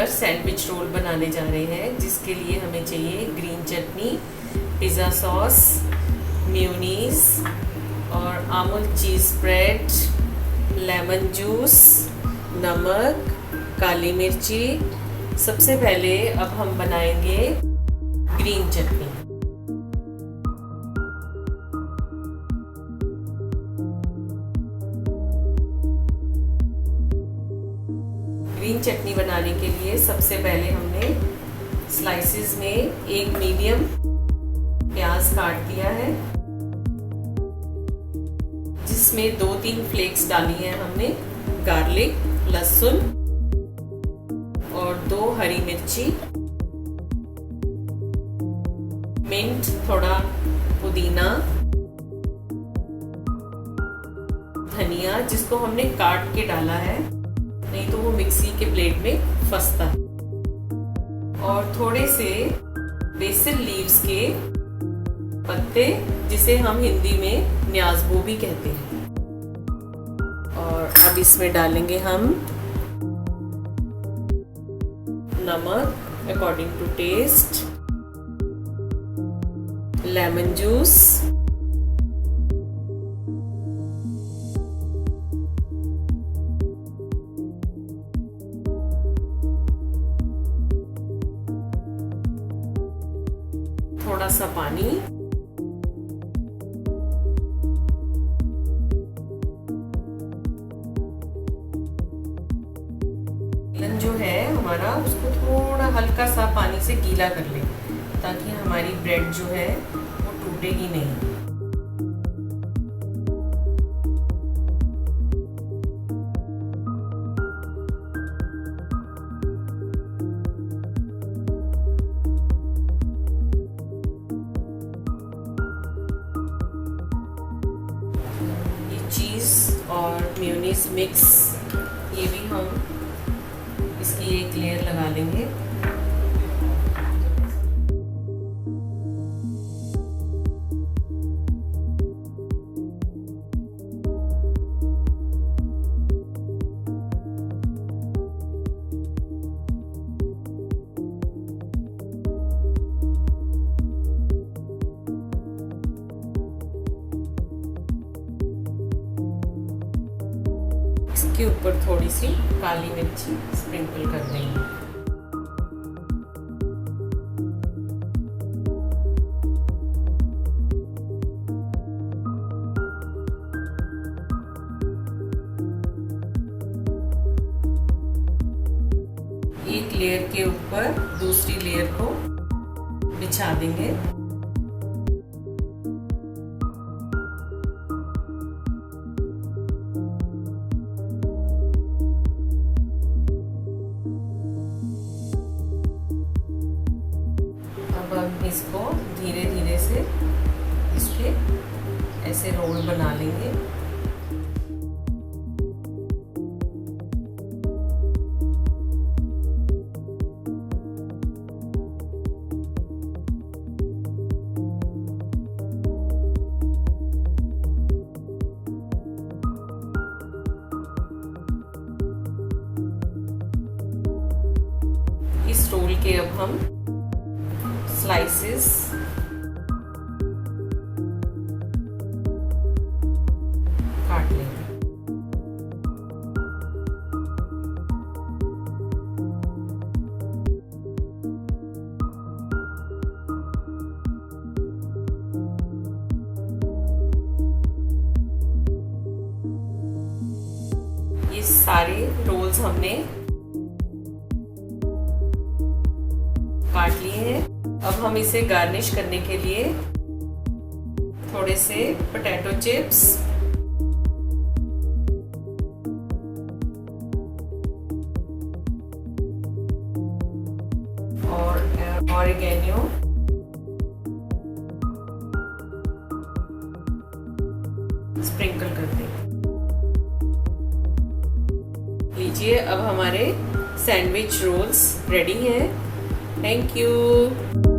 Sandwich role बनाने जा रहे हैं, जिसके लिए हमें चाहिए ग्रीन चटनी, पिज़्ज़ा सॉस, मेयोनीज और अमूल चीज़ ब्रेड, लेमन जूस, नमक, काली मिर्ची। सबसे पहले अब हम बनाएंगे ग्रीन चटनी। ग्रीन चटनी बनाने के लिए सबसे पहले हमने स्लाइसेस में एक मीडियम प्याज काट दिया है, जिसमें 2-3 फ्लेक्स डाली है हमने गार्लिक, लहसुन और 2 हरी मिर्ची, मिंट, थोड़ा पुदीना, धनिया जिसको हमने काट के डाला है, नहीं तो वो मिक्सी के ब्लेड में फंसता है, और थोड़े से बेसिल लीव्स के पत्ते, जिसे हम हिंदी में न्याज़बो भी कहते हैं। और अब इसमें डालेंगे हम नमक according to taste, lemon juice, थोड़ा सा पानी, जो है हमारा उसको थोड़ा हल्का सा पानी से गीला कर ले, ताकि हमारी ब्रेड जो है वो टूटेगी नहीं। ये चीज़ और मेयोनीज मिक्स, ये भी हम इसकी एक लेयर लगा लेंगे। इसके ऊपर थोड़ी सी काली मिर्ची स्प्रिंकल कर देंगे। एक लेयर के ऊपर दूसरी लेयर को बिछा देंगे। अब इसको धीरे धीरे से इसके ऐसे रोल बना लेंगे। इस रोल के अब हम स्लाइसेस काट लेंगे। ये सारे रोल्स हमने काट लिए हैं। अब हम इसे गार्निश करने के लिए थोड़े से पोटैटो चिप्स और ऑरिगेनो स्प्रिंकल कर दें। लीजिए, अब हमारे सैंडविच रोल्स रेडी हैं। Thank you.